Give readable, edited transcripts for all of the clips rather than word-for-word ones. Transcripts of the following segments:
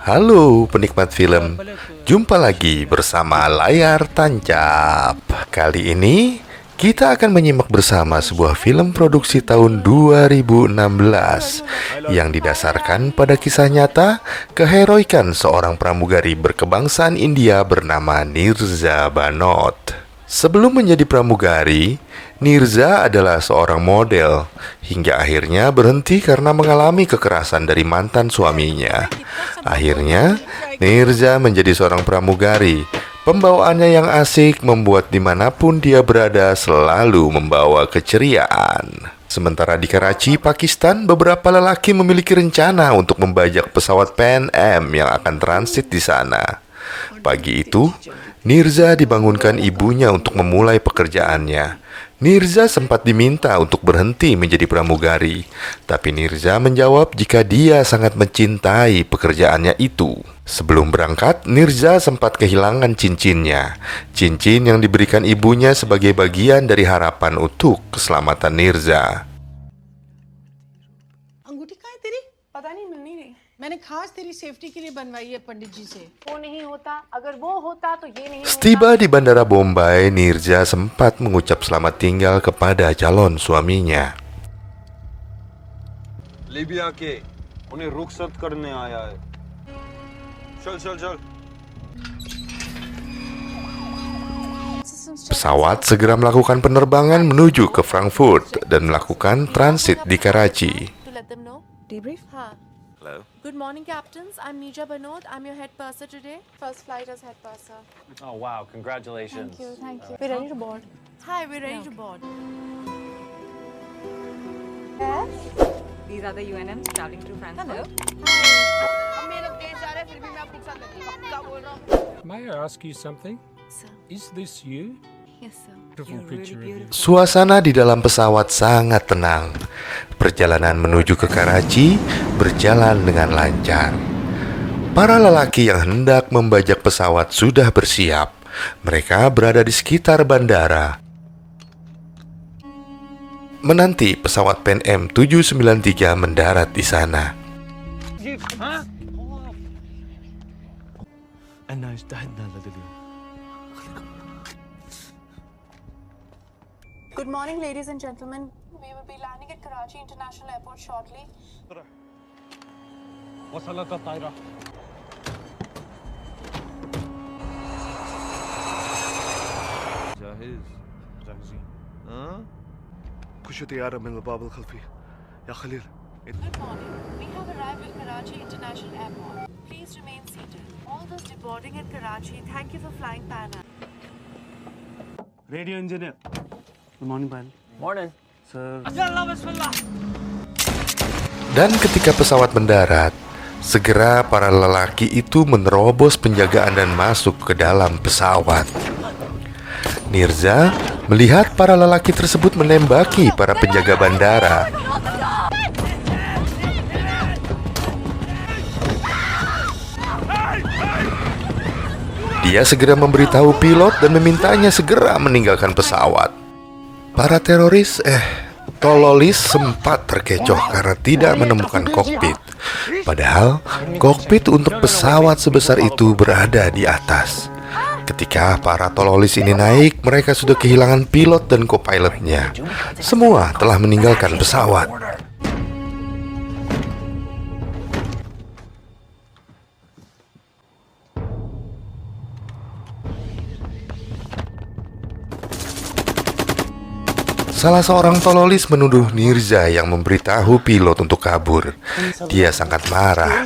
Halo penikmat film, jumpa lagi bersama Layar Tancap. Kali ini kita akan menyimak bersama sebuah film produksi tahun 2016 yang didasarkan pada kisah nyata keheroikan seorang pramugari berkebangsaan India bernama Nirza Banot. Sebelum menjadi pramugari, Nirza adalah seorang model hingga akhirnya berhenti karena mengalami kekerasan dari mantan suaminya. Akhirnya, Nirza menjadi seorang pramugari. Pembawaannya yang asik membuat dimanapun dia berada selalu membawa keceriaan. Sementara di Karachi, Pakistan, beberapa lelaki memiliki rencana untuk membajak pesawat Pan Am yang akan transit di sana. Pagi itu, Nirza dibangunkan ibunya untuk memulai pekerjaannya. Nirza sempat diminta untuk berhenti menjadi pramugari, tapi Nirza menjawab jika dia sangat mencintai pekerjaannya itu. Sebelum berangkat, Nirza sempat kehilangan cincinnya. Cincin yang diberikan ibunya sebagai bagian dari harapan untuk keselamatan Nirza. अंगूठी कहाँ है तेरी? पता नहीं, मिल नहीं रही। मैंने खास तेरी सेफ्टी के लिए बनवाई है पंडित जी से। वो नहीं होता, अगर वो होता तो ये नहीं होता। Setiba di Bandara Bombay, Nirza sempat mengucap selamat tinggal kepada calon suaminya. Libya के उन्हें रुखसत करने आया है। चल चल चल। Pesawat segera melakukan penerbangan menuju ke Frankfurt dan melakukan transit di Karachi. To let them know. Debrief? Hello. Good morning, captains. I'm Nirza Banot. I'm your head purser today. First flight as head purser. Oh wow, congratulations. Thank you. We're ready to board. Hi, we're ready to board. These are the UNMs traveling through Frankfurt. May I ask you something? Sir. Is this you? Yes, sir. Beautiful picture of you. Suasana di dalam pesawat sangat tenang. Perjalanan menuju ke Karachi berjalan dengan lancar. Para lelaki yang hendak membajak pesawat sudah bersiap. Mereka berada di sekitar bandara, menanti pesawat Pan Am 793 mendarat di sana. Good morning, ladies and gentlemen. We will be landing at Karachi International Airport shortly. वसलत तायरा। जाहिज जाहिजी। हाँ? खुश तैयार मिल बाब खल्फी या Khalil. Good morning. We have arrived at Karachi International Airport. Please remain seated. All those departing at Karachi, thank you for flying Pan Am. Radio engineer. Good morning, pilot. Morning. Sir. Dan ketika pesawat mendarat, segera para lelaki itu menerobos penjagaan dan masuk ke dalam pesawat. Nirza melihat para lelaki tersebut menembaki para penjaga bandara. Dia segera memberitahu pilot dan memintanya segera meninggalkan pesawat. Para tololis sempat terkecoh karena tidak menemukan kokpit. Padahal kokpit untuk pesawat sebesar itu berada di atas. Ketika para tololis ini naik, mereka sudah kehilangan pilot dan co-pilotnya. Semua telah meninggalkan pesawat. Salah seorang tololis menuduh Nirza yang memberitahu pilot untuk kabur. Dia sangat marah,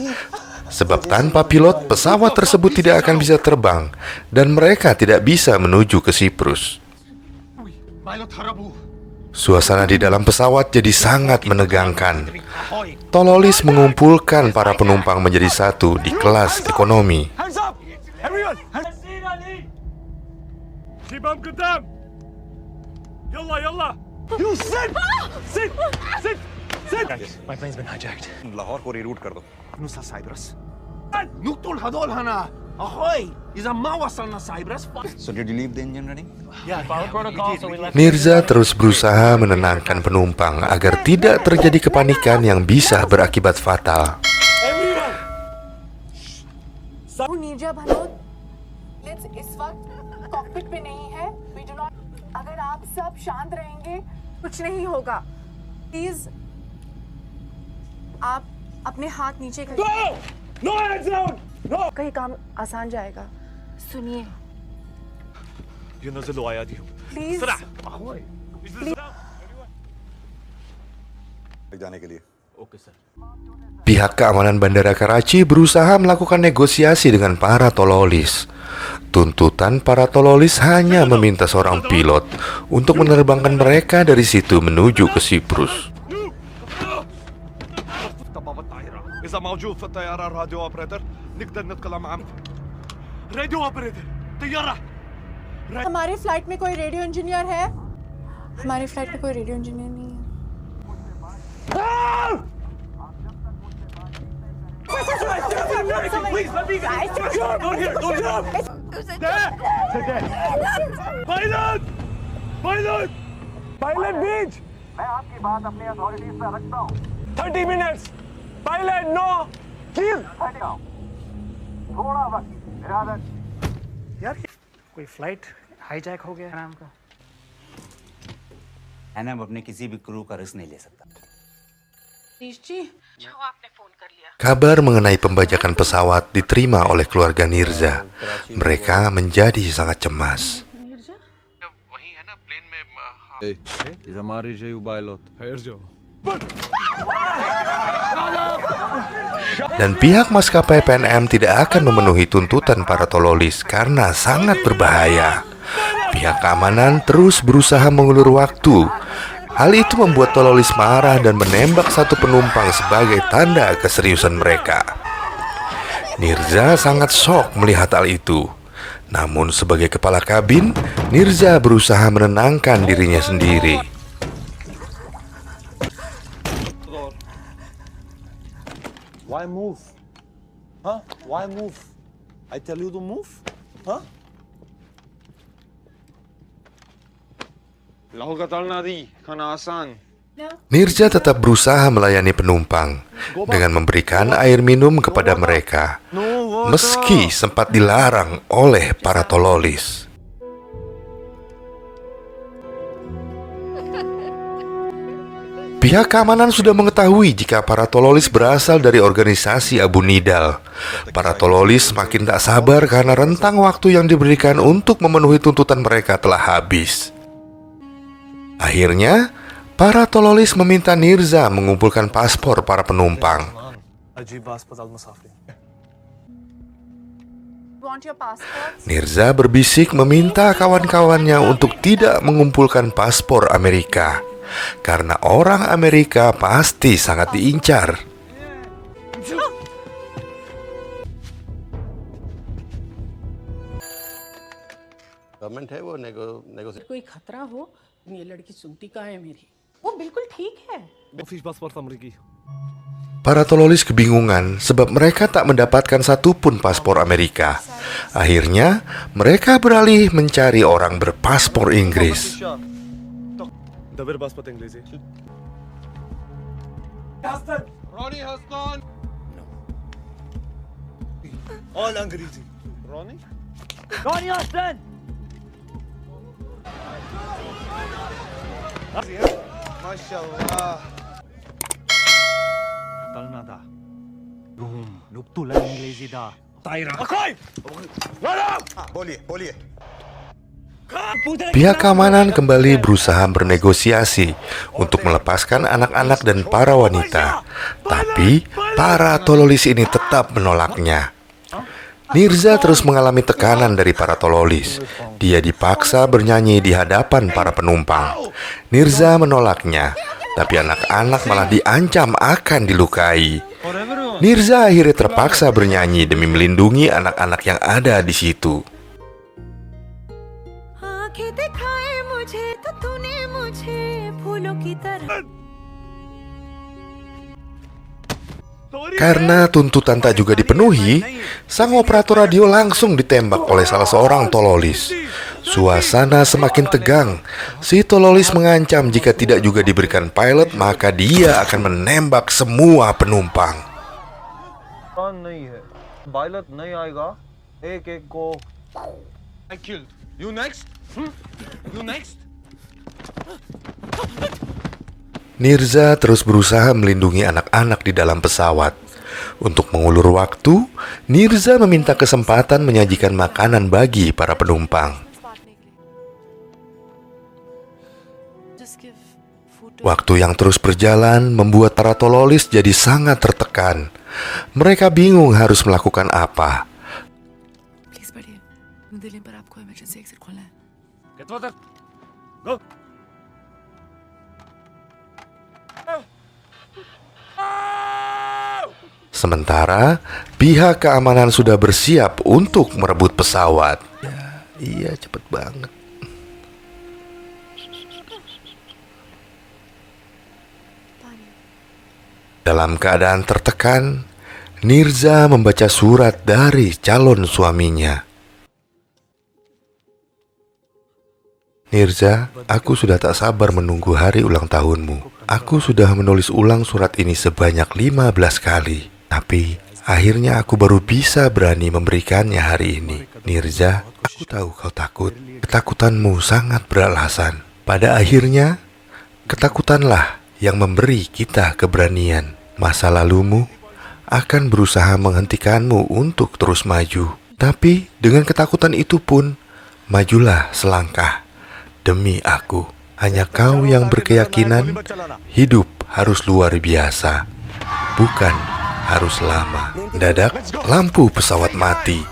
sebab tanpa pilot pesawat tersebut tidak akan bisa terbang dan mereka tidak bisa menuju ke Siprus. Suasana di dalam pesawat jadi sangat menegangkan. Tololis mengumpulkan para penumpang menjadi satu di kelas ekonomi. Hands up, everyone. Shibam Qaddam. Yalla yalla. You sit. Sit. Sit. Sit. My plane's been hijacked. Lahore को reroute कर दो। نوصل سايبرس. نقتل هذول هنا. أخوي إذا ما وصلنا سايبرس. So did you leave the engine running? Yeah. Follow protocol, so we left. Nirza terus berusaha menenangkan penumpang agar tidak terjadi kepanikan yang bisa berakibat fatal. भैया भनोत, लेट्स इस वक्त कॉकपिट पे नहीं है. We do not. अगर आप सब शांत रहेंगे, कुछ नहीं होगा. प्लीज आप अपने हाथ नीचे करिए. No hands down! No! कहीं काम आसान जाएगा. सुनिए ينزلوا اياديهم. प्लीज. जाने के लिए. Pihak keamanan Bandara Karachi berusaha melakukan negosiasi dengan para tololis. Tuntutan para tololis hanya meminta seorang pilot untuk menerbangkan mereka dari situ menuju ke Siprus. إذا موجود في الطيارة راديو أوبريتر نقدر نتكلم معه. راديو أوبريتر طيارة. हमारे फ्लाइट में कोई रेडियो इंजीनियर है? हमारे फ्लाइट में कोई रेडियो इंजीनियर नहीं है. Please let me guys. Don't here. Don't here. Pilot. Pilot. Pilot beach. मैं आपकी बात अपनी अथॉरिटीज पे रखता हूँ. 30 minutes. Pilot no. Please. थोड़ा वक्त. यार कोई फ्लाइट हाईजैक हो गया नाम का. एनएम अपने किसी भी क्रू का रिस्क नहीं ले सकता. Kabar mengenai pembajakan pesawat diterima oleh keluarga Nirza. Mereka menjadi sangat cemas. Dan pihak maskapai PNM tidak akan memenuhi tuntutan para tololis karena sangat berbahaya. Pihak keamanan terus berusaha mengulur waktu. Hal itu membuat tololis marah dan menembak satu penumpang sebagai tanda keseriusan mereka. Nirza sangat shock melihat hal itu. Namun sebagai kepala kabin, Nirza berusaha menenangkan dirinya sendiri. Why move? Huh? Why move? I tell you to move? Huh? Lahu katalna di, kana asan. Nirza tetap berusaha melayani penumpang dengan memberikan air minum kepada mereka, meski sempat dilarang oleh para tololis. Pihak keamanan sudah mengetahui jika para tololis berasal dari organisasi Abu Nidal. Para tololis makin tak sabar karena rentang waktu yang diberikan untuk memenuhi tuntutan mereka telah habis. Akhirnya, para tololis meminta Nirza mengumpulkan paspor para penumpang. Nirza berbisik meminta kawan-kawannya untuk tidak mengumpulkan paspor Amerika, karena orang Amerika pasti sangat diincar. कोई खतरा हो, ये लड़की सुनती का है मेरी. वो बिल्कुल ठीक है. Para tololis kebingungan sebab mereka tak mendapatkan satupun paspor Amerika. Akhirnya, mereka beralih mencari orang berpaspor Inggris. Ronnie Hassan. All Angrezi. Ronnie? Ronnie Hassan. MashaAllah. Talna da. Room. Nuktulan Englezi da. Taira. Akoy! Boleh. Pihak keamanan kembali berusaha bernegosiasi untuk melepaskan anak-anak dan para wanita. Tapi, para tololis ini tetap menolaknya. Nirza terus mengalami tekanan dari para tololis. Dia dipaksa bernyanyi di hadapan para penumpang. Nirza menolaknya, tapi anak-anak malah diancam akan dilukai. Nirza akhirnya terpaksa bernyanyi demi melindungi anak-anak yang ada di situ. Karena tuntutan tak juga dipenuhi, sang operator radio langsung ditembak oleh salah seorang tololis. Suasana semakin tegang. Si tololis mengancam jika tidak juga diberikan pilot, maka dia akan menembak semua penumpang. नहीं है. Pilot नहीं आएगा एक को I killed. You next? You next? Nirza terus berusaha melindungi anak-anak di dalam pesawat. Untuk mengulur waktu, Nirza meminta kesempatan menyajikan makanan bagi para penumpang. Waktu yang terus berjalan membuat para tololis jadi sangat tertekan. Mereka bingung harus melakukan apa. Sementara pihak keamanan sudah bersiap untuk merebut pesawat. Iya, cepet banget. Dalam keadaan tertekan, Nirza membaca surat dari calon suaminya. Nirza, aku sudah tak sabar menunggu hari ulang tahunmu. Aku sudah menulis ulang surat ini sebanyak 15 kali. Tapi akhirnya aku baru bisa berani memberikannya hari ini. Nirza, aku tahu kau takut. Ketakutanmu sangat beralasan. Pada akhirnya, ketakutanlah yang memberi kita keberanian. Masa lalumu akan berusaha menghentikanmu untuk terus maju. Tapi dengan ketakutan itu pun, majulah selangkah. Demi aku, hanya kau yang berkeyakinan hidup harus luar biasa, bukan harus lama. Mendadak, lampu pesawat mati.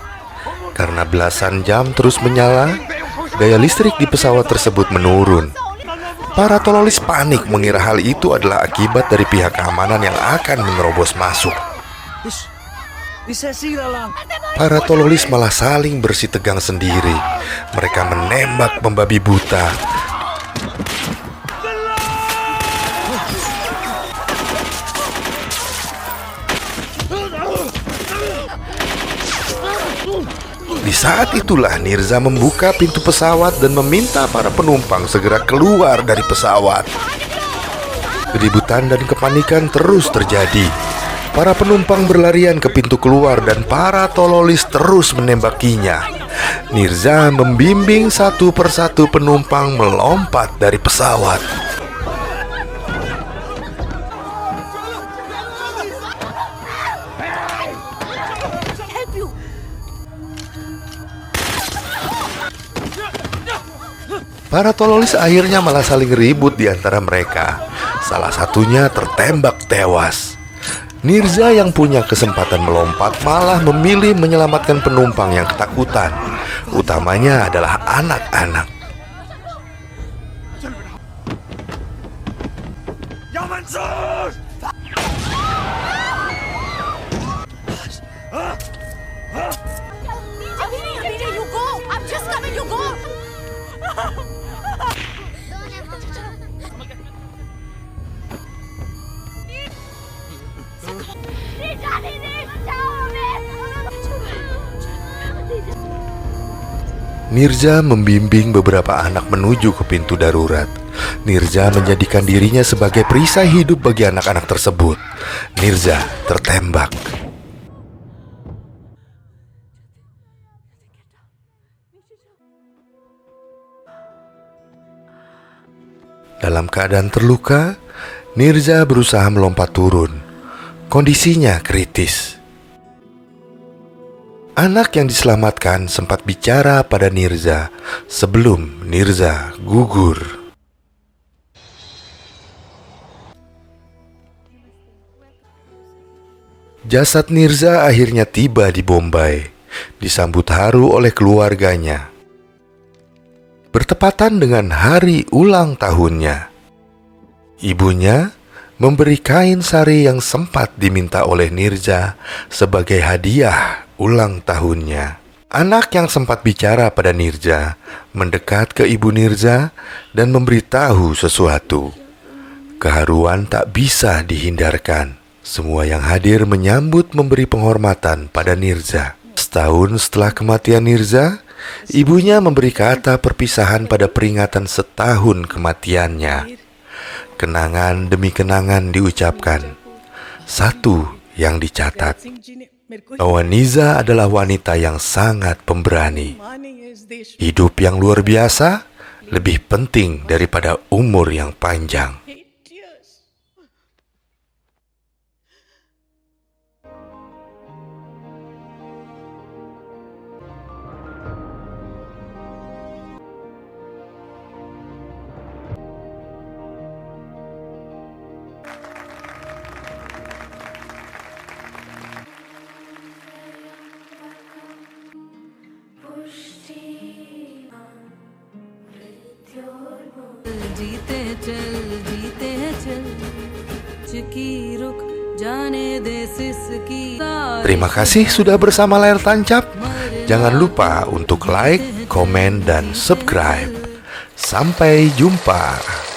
Karena belasan jam terus menyala, daya listrik di pesawat tersebut menurun. Para tololis panik mengira hal itu adalah akibat dari pihak keamanan yang akan menerobos masuk. Para tololis malah saling bersitegang sendiri. Mereka menembak membabi buta. Di saat itulah Nirza membuka pintu pesawat dan meminta para penumpang segera keluar dari pesawat. Keributan dan kepanikan terus terjadi. Para penumpang berlarian ke pintu keluar dan para tololis terus menembakinya. Nirza membimbing satu persatu penumpang melompat dari pesawat. Para tololis akhirnya malah saling ribut di antara mereka. Salah satunya tertembak tewas. Nirza yang punya kesempatan melompat malah memilih menyelamatkan penumpang yang ketakutan. Utamanya adalah anak-anak. Nirza membimbing beberapa anak menuju ke pintu darurat. Nirza menjadikan dirinya sebagai perisai hidup bagi anak-anak tersebut. Nirza tertembak. Dalam keadaan terluka, Nirza berusaha melompat turun. Kondisinya kritis. Anak yang diselamatkan sempat bicara pada Nirza sebelum Nirza gugur. Jasad Nirza akhirnya tiba di Bombay, disambut haru oleh keluarganya. Bertepatan dengan hari ulang tahunnya, ibunya memberi kain sari yang sempat diminta oleh Nirza sebagai hadiah ulang tahunnya. Anak yang sempat bicara pada Nirza mendekat ke ibu Nirza dan memberitahu sesuatu. Keharuan tak bisa dihindarkan. Semua yang hadir menyambut memberi penghormatan pada Nirza. Setahun setelah kematian Nirza, ibunya memberi kata perpisahan pada peringatan setahun kematiannya. Kenangan demi kenangan diucapkan. Satu yang dicatat, bahwa Niza adalah wanita yang sangat pemberani. माने इस देश Hidup yang luar biasa lebih penting daripada umur yang panjang. में tears. जीते हैं चल चिकी रुक जाने दे सिसकी Terima kasih sudah bersama layar tancap. Jangan lupa untuk like, komen, dan subscribe. Sampai jumpa.